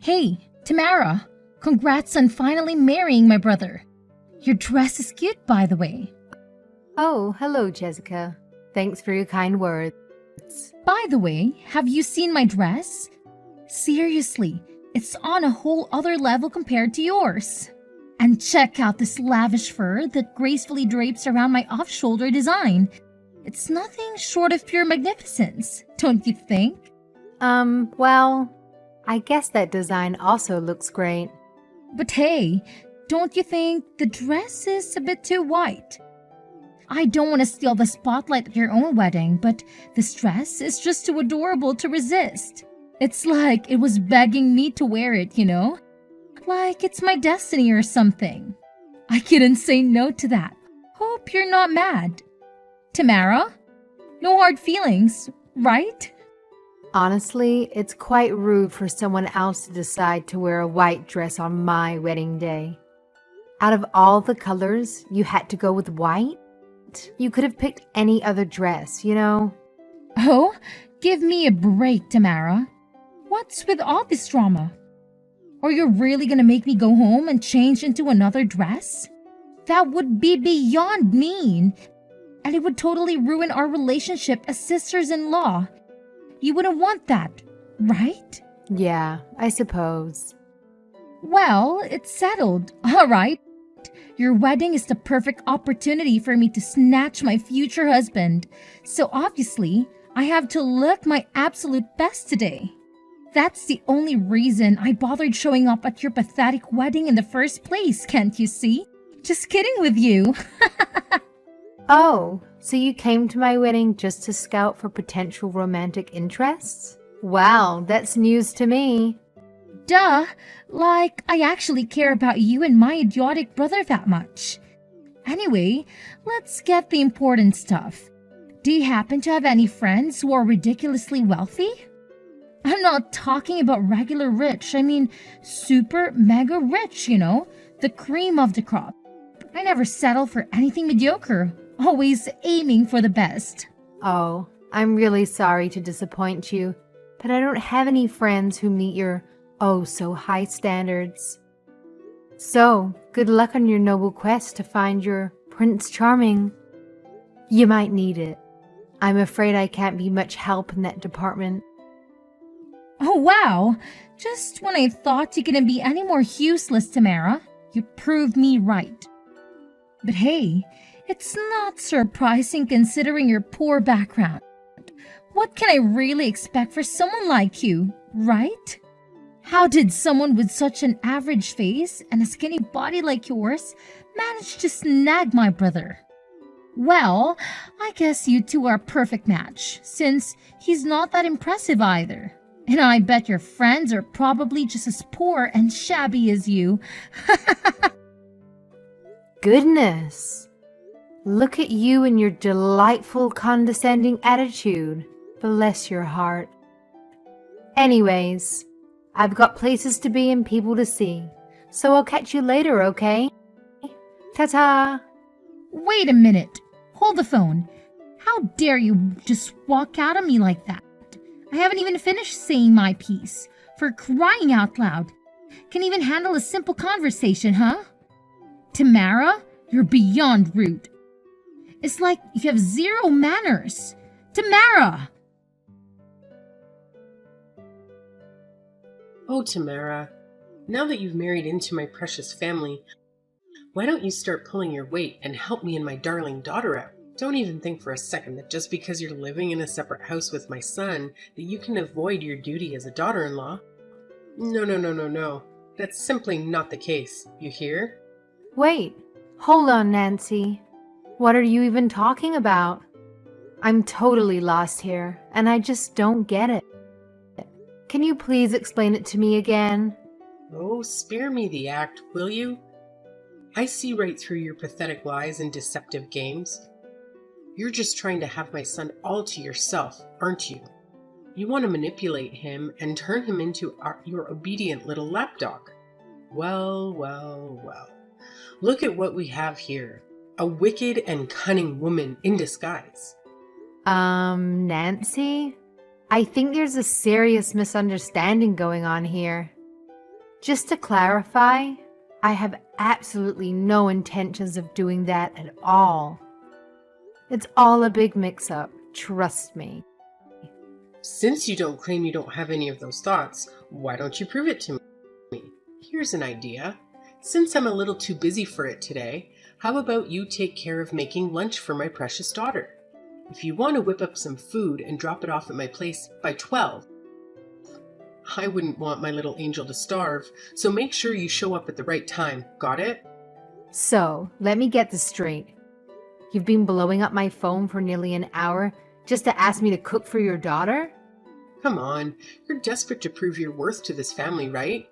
Hey, Tamara! Congrats on finally marrying my brother. Your dress is cute, by the way. Oh, hello, Jessica. Thanks for your kind words. By the way, have you seen my dress? Seriously, it's on a whole other level compared to yours. And check out this lavish fur that gracefully drapes around my off-shoulder design. It's nothing short of pure magnificence, don't you think? Well, I guess that design also looks great. But hey, don't you think the dress is a bit too white? I don't want to steal the spotlight at your own wedding, but this dress is just too adorable to resist. It's like it was begging me to wear it, you know? Like it's my destiny or something. I couldn't say no to that. Hope you're not mad. Tamara? No hard feelings, right? Honestly, it's quite rude for someone else to decide to wear a white dress on my wedding day. Out of all the colors, you had to go with white? You could have picked any other dress, you know? Oh, give me a break, Tamara. What's with all this drama? Are you really gonna make me go home and change into another dress? That would be beyond mean, and it would totally ruin our relationship as sisters-in-law. You wouldn't want that, right? Yeah, I suppose. Well, it's settled, all right. Your wedding is the perfect opportunity for me to snatch my future husband. So obviously, I have to look my absolute best today. That's the only reason I bothered showing up at your pathetic wedding in the first place, can't you see? Just kidding with you. Oh, so you came to my wedding just to scout for potential romantic interests? Wow, that's news to me. Duh, like I actually care about you and my idiotic brother that much. Anyway, let's get the important stuff. Do you happen to have any friends who are ridiculously wealthy? I'm not talking about regular rich, I mean super mega rich, you know, the cream of the crop. I never settle for anything mediocre, always aiming for the best. Oh, I'm really sorry to disappoint you, but I don't have any friends who meet your oh so high standards. So, good luck on your noble quest to find your Prince Charming. You might need it. I'm afraid I can't be much help in that department. Oh wow, just when I thought you couldn't be any more useless, Tamara, you proved me right. But hey, it's not surprising considering your poor background. What can I really expect for someone like you, right? How did someone with such an average face and a skinny body like yours manage to snag my brother? Well, I guess you two are a perfect match, since he's not that impressive either. And I bet your friends are probably just as poor and shabby as you. Goodness! Look at you and your delightful condescending attitude. Bless your heart. Anyways, I've got places to be and people to see, so I'll catch you later, okay? Ta-ta! Wait a minute. Hold the phone. How dare you just walk out on me like that? I haven't even finished saying my piece. For crying out loud. Can even handle a simple conversation, huh? Tamara, you're beyond rude. It's like you have zero manners. Tamara! Oh, Tamara, now that you've married into my precious family, why don't you start pulling your weight and help me and my darling daughter out? Don't even think for a second that just because you're living in a separate house with my son, that you can avoid your duty as a daughter-in-law. No. That's simply not the case. You hear? Wait, hold on, Nancy. What are you even talking about? I'm totally lost here, and I just don't get it. Can you please explain it to me again? Oh, spare me the act, will you? I see right through your pathetic lies and deceptive games. You're just trying to have my son all to yourself, aren't you? You want to manipulate him and turn him into your obedient little lapdog. Well. Look at what we have here. A wicked and cunning woman in disguise. Nancy? I think there's a serious misunderstanding going on here. Just to clarify, I have absolutely no intentions of doing that at all. It's all a big mix-up, trust me. Since you don't claim you don't have any of those thoughts, why don't you prove it to me? Here's an idea. Since I'm a little too busy for it today, how about you take care of making lunch for my precious daughter? If you want to whip up some food and drop it off at my place by 12, I wouldn't want my little angel to starve, so make sure you show up at the right time. Got it? So, let me get this straight. You've been blowing up my phone for nearly an hour just to ask me to cook for your daughter? Come on, you're desperate to prove your worth to this family, right?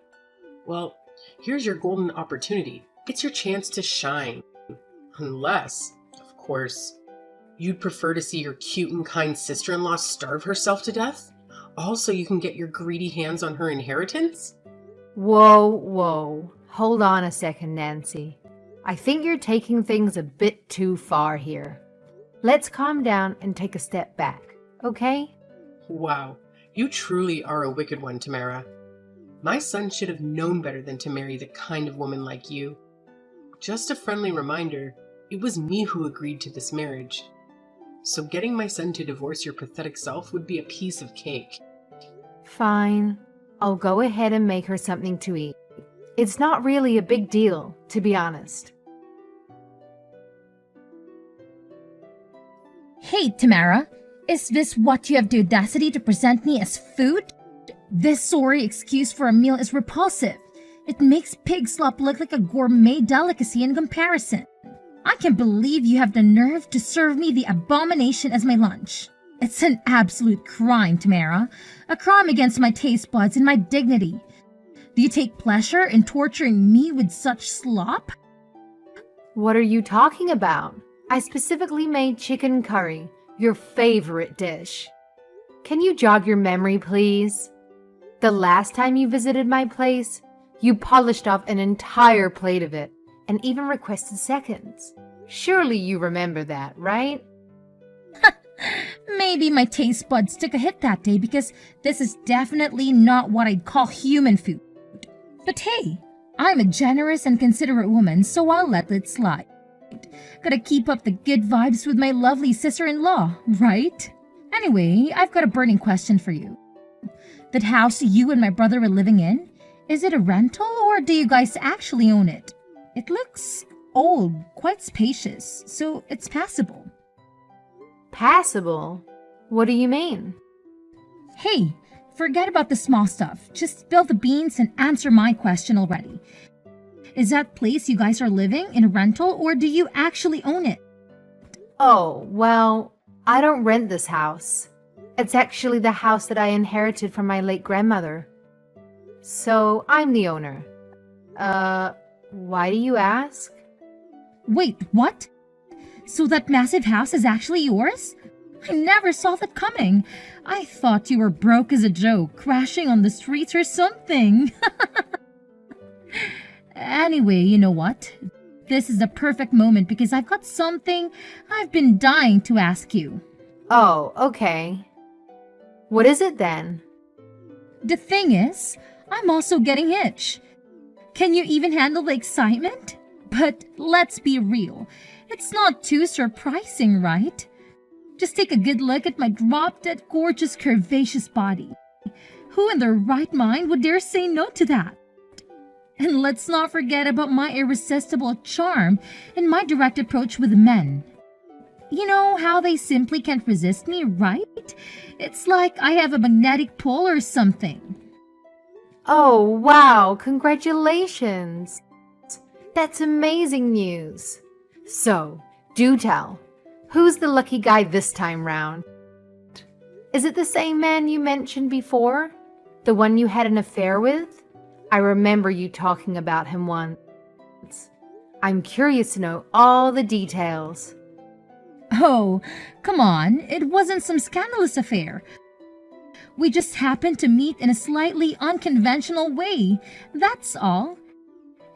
Well, here's your golden opportunity. It's your chance to shine. Unless, of course, you'd prefer to see your cute and kind sister-in-law starve herself to death? All so you can get your greedy hands on her inheritance? Whoa. Hold on a second, Nancy. I think you're taking things a bit too far here. Let's calm down and take a step back, okay? Wow, you truly are a wicked one, Tamara. My son should have known better than to marry the kind of woman like you. Just a friendly reminder, it was me who agreed to this marriage. So getting my son to divorce your pathetic self would be a piece of cake. Fine. I'll go ahead and make her something to eat. It's not really a big deal, to be honest. Hey, Tamara, is this what you have the audacity to present me as food? This sorry excuse for a meal is repulsive. It makes pig slop look like a gourmet delicacy in comparison. I can't believe you have the nerve to serve me the abomination as my lunch. It's an absolute crime, Tamara. A crime against my taste buds and my dignity. Do you take pleasure in torturing me with such slop? What are you talking about? I specifically made chicken curry, your favorite dish. Can you jog your memory, please? The last time you visited my place, you polished off an entire plate of it and even requested seconds. Surely you remember that, right? Maybe my taste buds took a hit that day because this is definitely not what I'd call human food. But hey, I'm a generous and considerate woman, so I'll let it slide. Gotta keep up the good vibes with my lovely sister-in-law, right? Anyway, I've got a burning question for you. That house you and my brother are living in, is it a rental or do you guys actually own it? It looks old, quite spacious, so it's passable. Passable? What do you mean? Hey, forget about the small stuff. Just spill the beans and answer my question already. Is that place you guys are living in a rental or do you actually own it? Oh, well, I don't rent this house. It's actually the house that I inherited from my late grandmother. So I'm the owner. Why do you ask? Wait, what? So that massive house is actually yours? I never saw that coming. I thought you were broke as a joke, crashing on the streets or something. Anyway, you know what? This is the perfect moment because I've got something I've been dying to ask you. Oh, okay. What is it then? The thing is, I'm also getting hitched. Can you even handle the excitement? But let's be real. It's not too surprising, right? Just take a good look at my drop-dead gorgeous curvaceous body. Who in their right mind would dare say no to that? And let's not forget about my irresistible charm and my direct approach with men. You know how they simply can't resist me, right? It's like I have a magnetic pull or something. Oh, wow, congratulations. That's amazing news. So, do tell, who's the lucky guy this time round? Is it the same man you mentioned before? The one you had an affair with? I remember you talking about him once. I'm curious to know all the details. Oh, come on, it wasn't some scandalous affair. We just happened to meet in a slightly unconventional way, that's all.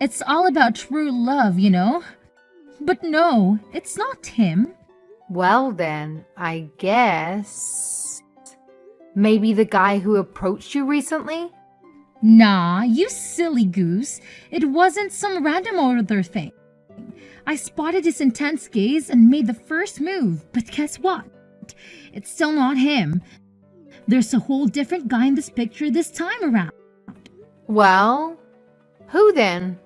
It's all about true love, you know? But no, it's not him. Well then, I guess... Maybe the guy who approached you recently? Nah, you silly goose. It wasn't some random other thing. I spotted his intense gaze and made the first move, but guess what? It's still not him. There's a whole different guy in this picture this time around. Well, who then?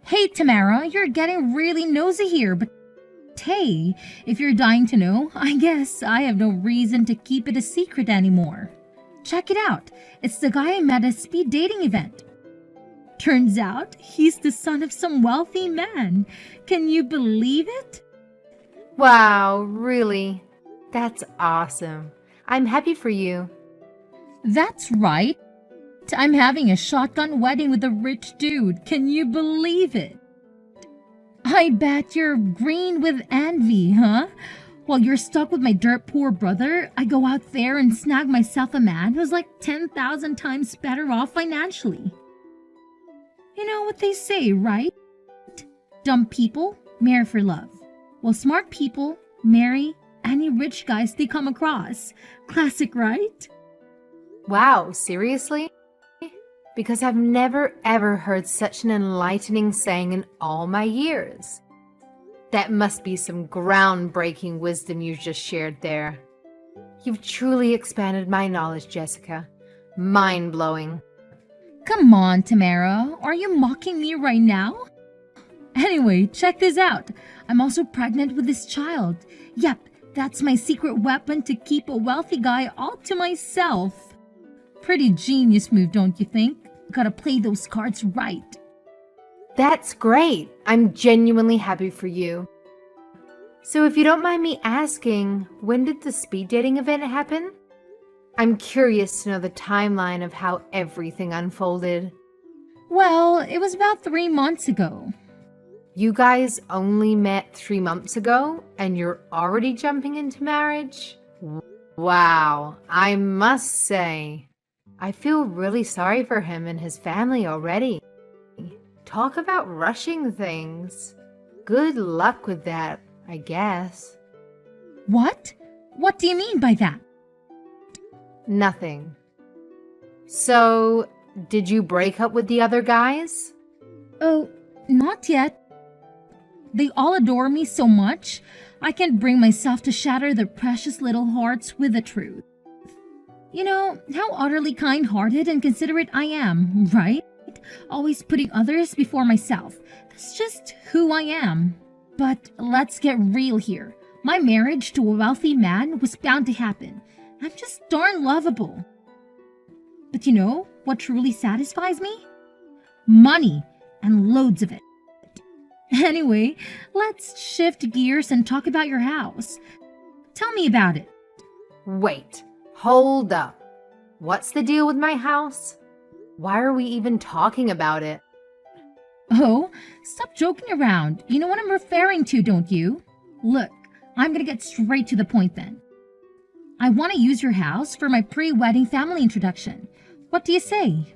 Hey, Tamara, you're getting really nosy here, but hey, if you're dying to know, I guess I have no reason to keep it a secret anymore. Check it out. It's the guy I met at a speed dating event. Turns out he's the son of some wealthy man. Can you believe it? Wow, really? That's awesome. I'm happy for you. That's right. I'm having a shotgun wedding with a rich dude. Can you believe it? I bet you're green with envy, huh? While you're stuck with my dirt poor brother, I go out there and snag myself a man who's like 10,000 times better off financially. You know what they say, right? Dumb people marry for love, while smart people marry any rich guys they come across. Classic, right? Wow, seriously? Because I've never ever heard such an enlightening saying in all my years. That must be some groundbreaking wisdom you just shared there. You've truly expanded my knowledge, Jessica. Mind-blowing. Come on, Tamara. Are you mocking me right now? Anyway, check this out. I'm also pregnant with this child. Yep, that's my secret weapon to keep a wealthy guy all to myself. Pretty genius move, don't you think? Gotta play those cards right. That's great. I'm genuinely happy for you. So if you don't mind me asking, when did the speed dating event happen? I'm curious to know the timeline of how everything unfolded. Well, it was about 3 months ago. You guys only met 3 months ago and you're already jumping into marriage? Wow, I must say, I feel really sorry for him and his family already. Talk about rushing things. Good luck with that, I guess. What? What do you mean by that? Nothing. So, did you break up with the other guys? Oh, not yet. They all adore me so much, I can't bring myself to shatter their precious little hearts with the truth. You know how utterly kind-hearted and considerate I am, right? Always putting others before myself. That's just who I am. But let's get real here. My marriage to a wealthy man was bound to happen. I'm just darn lovable. But you know what truly satisfies me? Money, and loads of it. Anyway, let's shift gears and talk about your house. Tell me about it. Wait, hold up. What's the deal with my house? Why are we even talking about it? Oh, stop joking around. You know what I'm referring to, don't you? Look, I'm gonna get straight to the point then. I want to use your house for my pre-wedding family introduction. What do you say?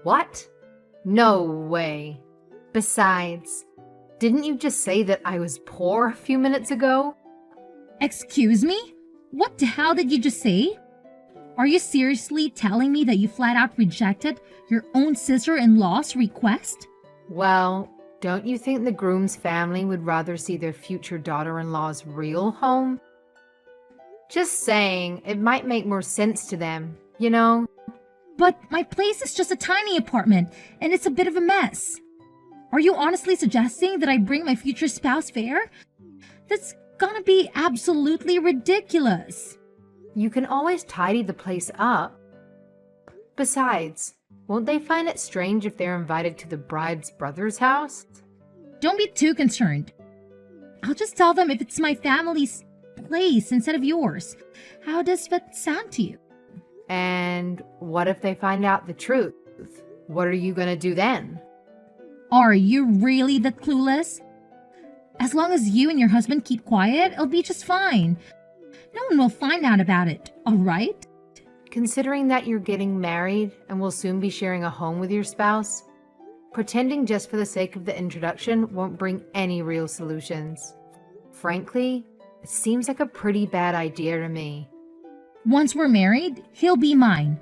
What? No way. Besides, didn't you just say that I was poor a few minutes ago? Excuse me? What the hell did you just say? Are you seriously telling me that you flat out rejected your own sister-in-law's request? Well, don't you think the groom's family would rather see their future daughter-in-law's real home? Just saying, it might make more sense to them, you know? But my place is just a tiny apartment, and it's a bit of a mess. Are you honestly suggesting that I bring my future spouse there? That's gonna be absolutely ridiculous. You can always tidy the place up. Besides, won't they find it strange if they're invited to the bride's brother's house? Don't be too concerned. I'll just tell them if it's my family's place instead of yours. How does that sound to you? And what if they find out the truth? What are you gonna do then? Are you really that clueless? As long as you and your husband keep quiet, it'll be just fine. No one will find out about it, all right? Considering that you're getting married and will soon be sharing a home with your spouse, pretending just for the sake of the introduction won't bring any real solutions. Frankly, it seems like a pretty bad idea to me. Once we're married, he'll be mine.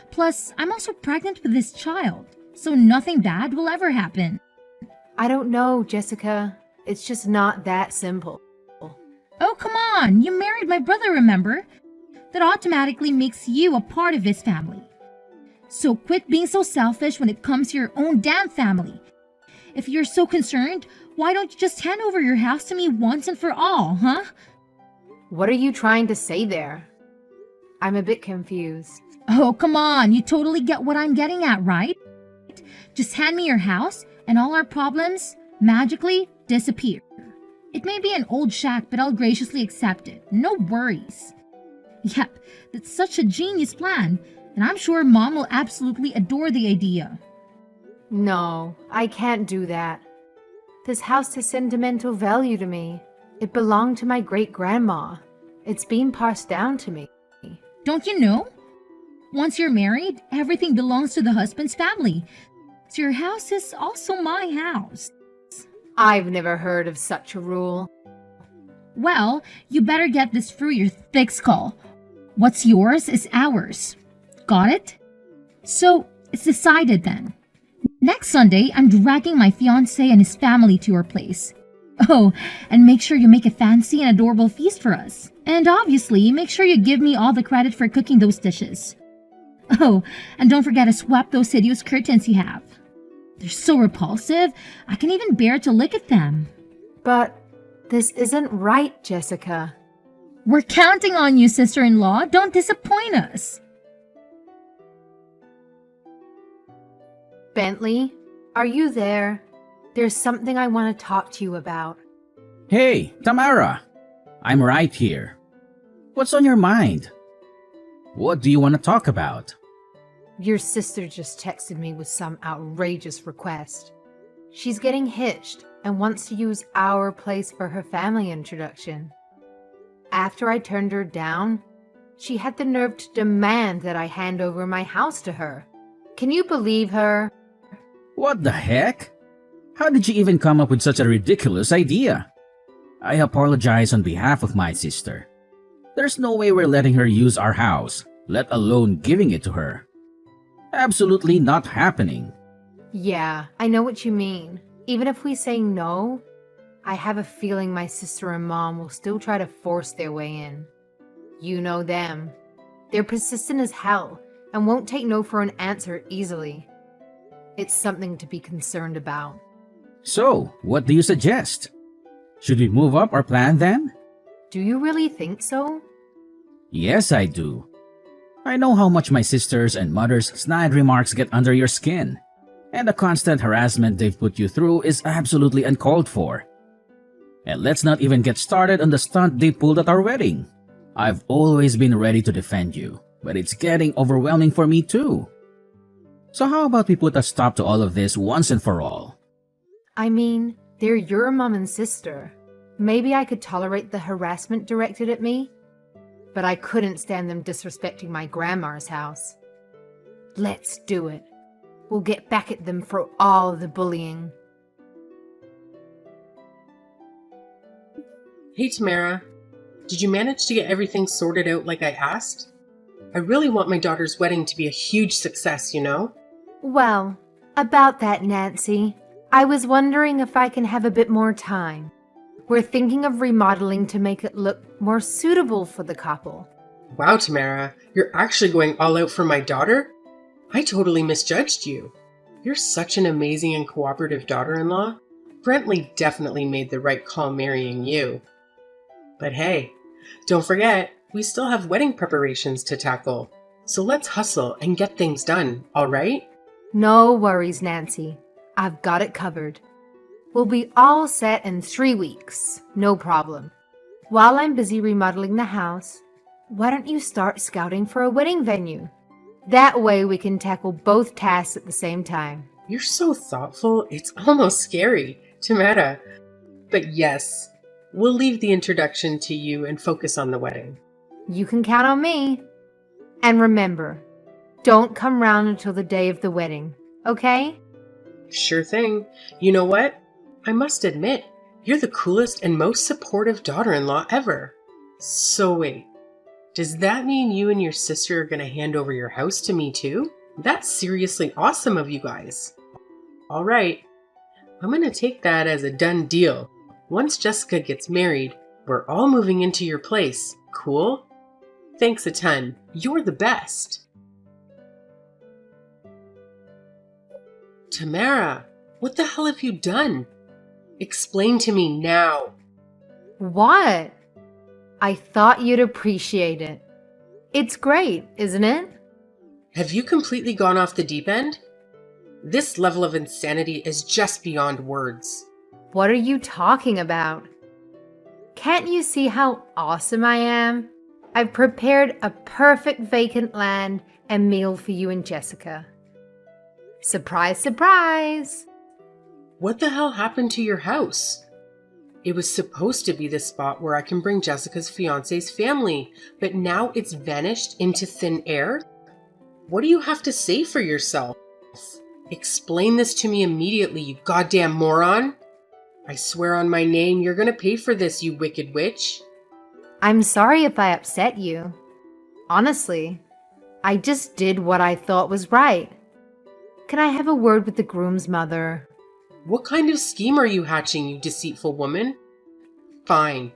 Plus, I'm also pregnant with this child, so nothing bad will ever happen. I don't know, Jessica. It's just not that simple. Oh, come on! You married my brother, remember? That automatically makes you a part of his family. So quit being so selfish when it comes to your own damn family. If you're so concerned, why don't you just hand over your house to me once and for all, huh? What are you trying to say there? I'm a bit confused. Oh, come on, you totally get what I'm getting at, right? Just hand me your house and all our problems magically disappear. It may be an old shack, but I'll graciously accept it. No worries. Yep, that's such a genius plan, and I'm sure Mom will absolutely adore the idea. No, I can't do that. This house has sentimental value to me. It belonged to my great-grandma. It's been passed down to me. Don't you know? Once you're married, everything belongs to the husband's family. So your house is also my house. I've never heard of such a rule. Well, you better get this through your thick skull. What's yours is ours. Got it? So, it's decided then. Next Sunday, I'm dragging my fiancé and his family to your place. Oh, and make sure you make a fancy and adorable feast for us. And obviously, make sure you give me all the credit for cooking those dishes. Oh, and don't forget to swap those hideous curtains you have. They're so repulsive, I can't even bear to look at them. But this isn't right, Jessica. We're counting on you, sister-in-law. Don't disappoint us. Bentley, are you there? There's something I want to talk to you about. Hey, Tamara! I'm right here. What's on your mind? What do you want to talk about? Your sister just texted me with some outrageous request. She's getting hitched and wants to use our place for her family introduction. After I turned her down, she had the nerve to demand that I hand over my house to her. Can you believe her? What the heck? How did you even come up with such a ridiculous idea? I apologize on behalf of my sister. There's no way we're letting her use our house, let alone giving it to her. Absolutely not happening. Yeah, I know what you mean. Even if we say no, I have a feeling my sister and mom will still try to force their way in. You know them. They're persistent as hell and won't take no for an answer easily. It's something to be concerned about. So, what do you suggest? Should we move up our plan then? Do you really think so? Yes, I do. I know how much my sisters and mother's snide remarks get under your skin, and the constant harassment they've put you through is absolutely uncalled for. And let's not even get started on the stunt they pulled at our wedding. I've always been ready to defend you, but it's getting overwhelming for me too. So how about we put a stop to all of this once and for all? I mean, they're your mom and sister. Maybe I could tolerate the harassment directed at me, but I couldn't stand them disrespecting my grandma's house. Let's do it. We'll get back at them for all the bullying. Hey Tamara, did you manage to get everything sorted out like I asked? I really want my daughter's wedding to be a huge success, you know? Well, about that, Nancy, I was wondering if I can have a bit more time. We're thinking of remodeling to make it look more suitable for the couple. Wow, Tamara, you're actually going all out for my daughter? I totally misjudged you. You're such an amazing and cooperative daughter-in-law. Brentley definitely made the right call marrying you. But hey, don't forget, we still have wedding preparations to tackle. So let's hustle and get things done, all right? No worries, Nancy. I've got it covered. We'll be all set in 3 weeks. No problem. While I'm busy remodeling the house, why don't you start scouting for a wedding venue? That way we can tackle both tasks at the same time. You're so thoughtful, it's almost scary, Tamara. But yes, we'll leave the introduction to you and focus on the wedding. You can count on me. And remember, don't come round until the day of the wedding, okay? Sure thing. You know what? I must admit, you're the coolest and most supportive daughter-in-law ever. So wait, Does that mean you and your sister are going to hand over your house to me too? That's seriously awesome of you guys. All right, I'm going to take that as a done deal. Once Jessica gets married, we're all moving into your place. Cool? Thanks a ton. You're the best. Tamara, what the hell have you done? Explain to me now. What? I thought you'd appreciate it. It's great, isn't it? Have you completely gone off the deep end? This level of insanity is just beyond words. What are you talking about? Can't you see how awesome I am? I've prepared a perfect vacant land and meal for you and Jessica. Surprise, surprise! What the hell happened to your house? It was supposed to be the spot where I can bring Jessica's fiance's family, but now it's vanished into thin air? What do you have to say for yourself? Explain this to me immediately, you goddamn moron! I swear on my name, you're gonna pay for this, you wicked witch. I'm sorry if I upset you. Honestly, I just did what I thought was right. Can I have a word with the groom's mother? What kind of scheme are you hatching, you deceitful woman? Fine.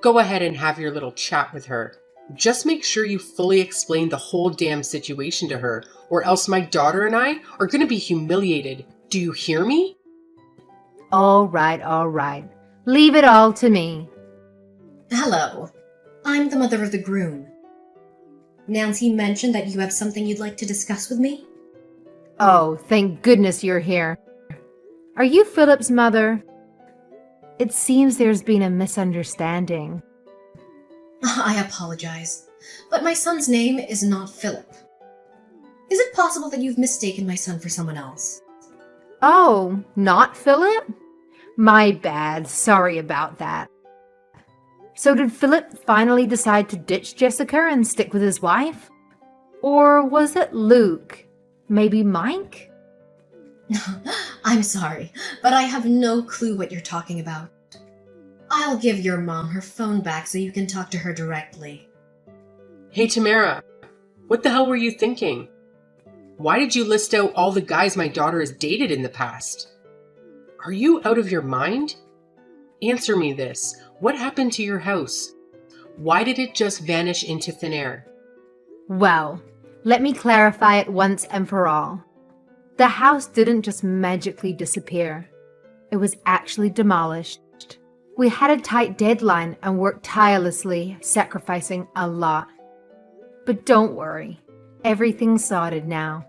Go ahead and have your little chat with her. Just make sure you fully explain the whole damn situation to her, or else my daughter and I are gonna be humiliated. Do you hear me? All right. Leave it all to me. Hello. I'm the mother of the groom. Nancy mentioned that you have something you'd like to discuss with me? Oh, thank goodness you're here. Are you Philip's mother? It seems there's been a misunderstanding. I apologize, but my son's name is not Philip. Is it possible that you've mistaken my son for someone else? Oh, not Philip? My bad. Sorry about that. So did Philip finally decide to ditch Jessica and stick with his wife? Or was it Luke? Maybe Mike? I'm sorry, but I have no clue what you're talking about. I'll give your mom her phone back so you can talk to her directly. Hey Tamara, what the hell were you thinking? Why did you list out all the guys my daughter has dated in the past? Are you out of your mind? Answer me this. What happened to your house? Why did it just vanish into thin air? Well, let me clarify it once and for all. The house didn't just magically disappear. It was actually demolished. We had a tight deadline and worked tirelessly, sacrificing a lot. But don't worry, everything's sorted now.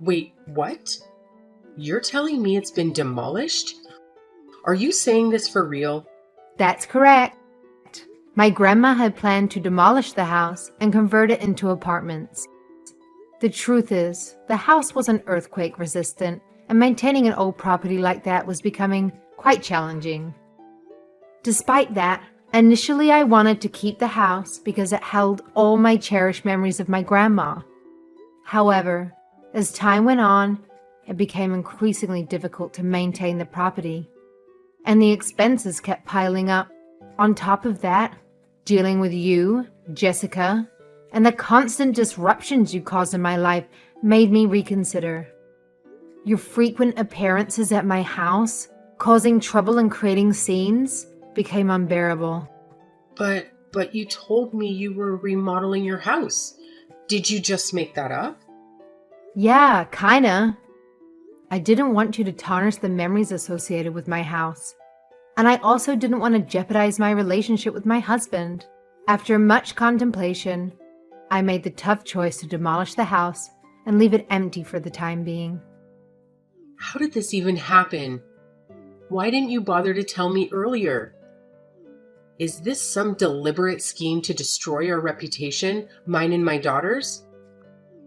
Wait, what? You're telling me it's been demolished? Are you saying this for real? That's correct. My grandma had planned to demolish the house and convert it into apartments. The truth is, the house wasn't earthquake resistant, and maintaining an old property like that was becoming quite challenging. Despite that, initially I wanted to keep the house because it held all my cherished memories of my grandma. However, as time went on, it became increasingly difficult to maintain the property, and the expenses kept piling up. On top of that, dealing with you, Jessica, and the constant disruptions you caused in my life made me reconsider. Your frequent appearances at my house, causing trouble and creating scenes, became unbearable. But you told me you were remodeling your house. Did you just make that up? Yeah, kinda. I didn't want you to tarnish the memories associated with my house. And I also didn't want to jeopardize my relationship with my husband. After much contemplation, I made the tough choice to demolish the house and leave it empty for the time being. How did this even happen? Why didn't you bother to tell me earlier? Is this some deliberate scheme to destroy our reputation, mine and my daughter's?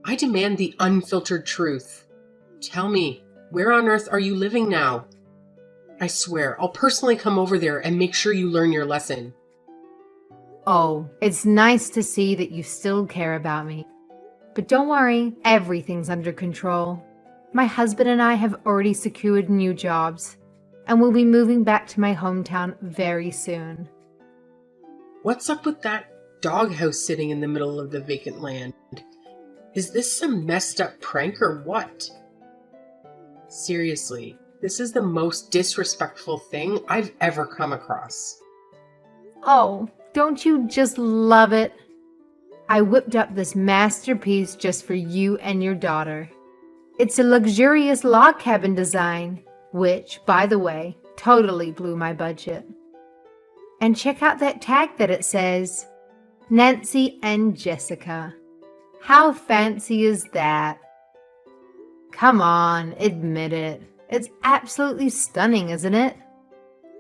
I demand the unfiltered truth. Tell me, where on earth are you living now? I swear, I'll personally come over there and make sure you learn your lesson. Oh, it's nice to see that you still care about me. But don't worry, everything's under control. My husband and I have already secured new jobs, and we'll be moving back to my hometown very soon. What's up with that doghouse sitting in the middle of the vacant land. Is this some messed up prank or what? Seriously, this is the most disrespectful thing I've ever come across. Oh, don't you just love it? I whipped up this masterpiece just for you and your daughter. It's a luxurious log cabin design, which, by the way, totally blew my budget. And check out that tag that it says, Nancy and Jessica. How fancy is that? Come on, admit it. It's absolutely stunning, isn't it?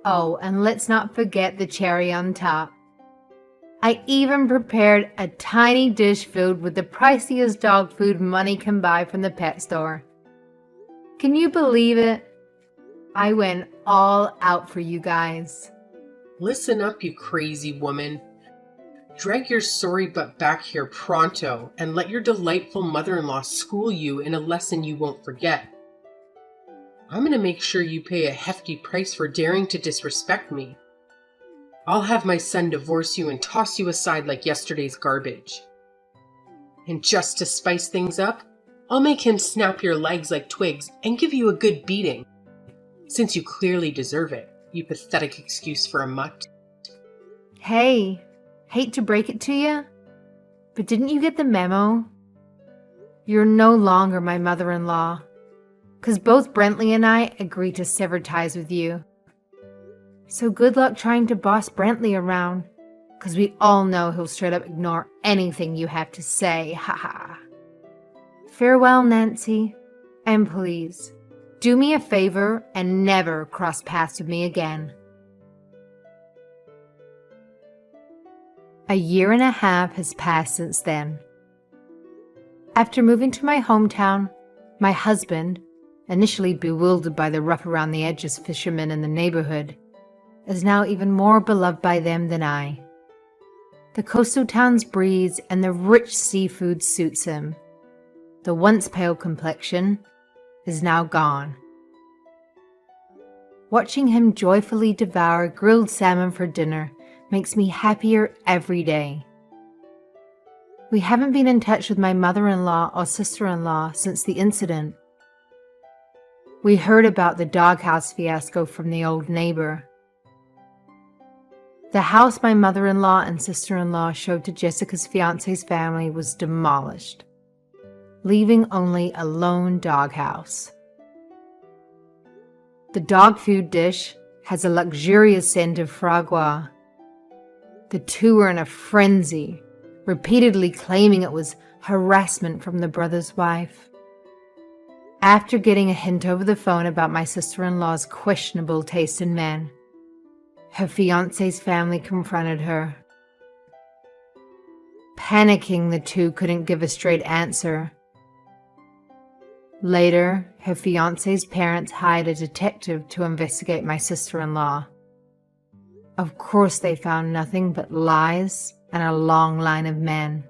Oh, and let's not forget the cherry on top. I even prepared a tiny dish filled with the priciest dog food money can buy from the pet store. Can you believe it? I went all out for you guys. Listen up, you crazy woman. Drag your sorry butt back here pronto and let your delightful mother-in-law school you in a lesson you won't forget. I'm going to make sure you pay a hefty price for daring to disrespect me. I'll have my son divorce you and toss you aside like yesterday's garbage. And just to spice things up, I'll make him snap your legs like twigs and give you a good beating, since you clearly deserve it, you pathetic excuse for a mutt. Hey, hate to break it to you, but didn't you get the memo? You're no longer my mother-in-law, because both Brentley and I agreed to sever ties with you. So good luck trying to boss Brentley around, because we all know he'll straight up ignore anything you have to say, haha. Farewell, Nancy, and please, do me a favor and never cross paths with me again. A year and a half has passed since then. After moving to my hometown, my husband, initially bewildered by the rough around the edges fishermen in the neighborhood, is now even more beloved by them than I. The coastal town's breeze and the rich seafood suits him. The once pale complexion is now gone. Watching him joyfully devour grilled salmon for dinner makes me happier every day. We haven't been in touch with my mother-in-law or sister-in-law since the incident. We heard about the doghouse fiasco from the old neighbor. The house my mother-in-law and sister-in-law showed to Jessica's fiancé's family was demolished, leaving only a lone doghouse. The dog food dish has a luxurious scent of foie gras. The two were in a frenzy, repeatedly claiming it was harassment from the brother's wife. After getting a hint over the phone about my sister-in-law's questionable taste in men, her fiancé's family confronted her. Panicking, the two couldn't give a straight answer. Later, her fiancé's parents hired a detective to investigate my sister-in-law. Of course, they found nothing but lies and a long line of men.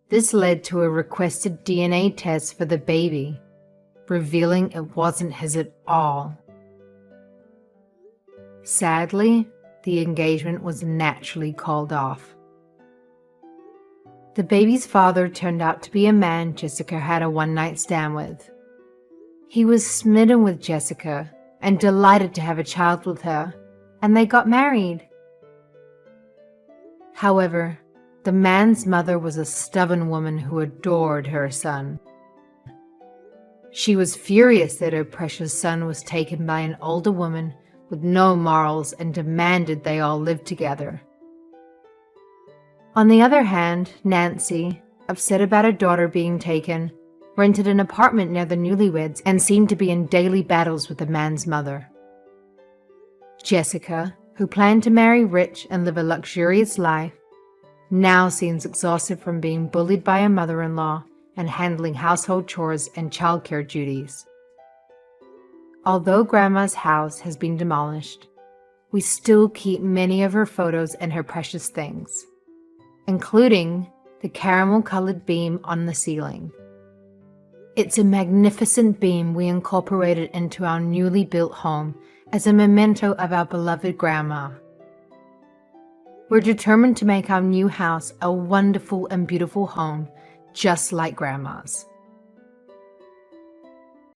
This led to a requested DNA test for the baby, revealing it wasn't his at all. Sadly, the engagement was naturally called off. The baby's father turned out to be a man Jessica had a one-night stand with. He was smitten with Jessica and delighted to have a child with her, and they got married. However, the man's mother was a stubborn woman who adored her son. She was furious that her precious son was taken by an older woman with no morals and demanded they all live together. On the other hand, Nancy, upset about her daughter being taken, rented an apartment near the newlyweds and seemed to be in daily battles with the man's mother. Jessica, who planned to marry rich and live a luxurious life, now seems exhausted from being bullied by her mother-in-law and handling household chores and childcare duties. Although Grandma's house has been demolished, we still keep many of her photos and her precious things, including the caramel-colored beam on the ceiling. It's a magnificent beam we incorporated into our newly built home as a memento of our beloved Grandma. We're determined to make our new house a wonderful and beautiful home, just like Grandma's.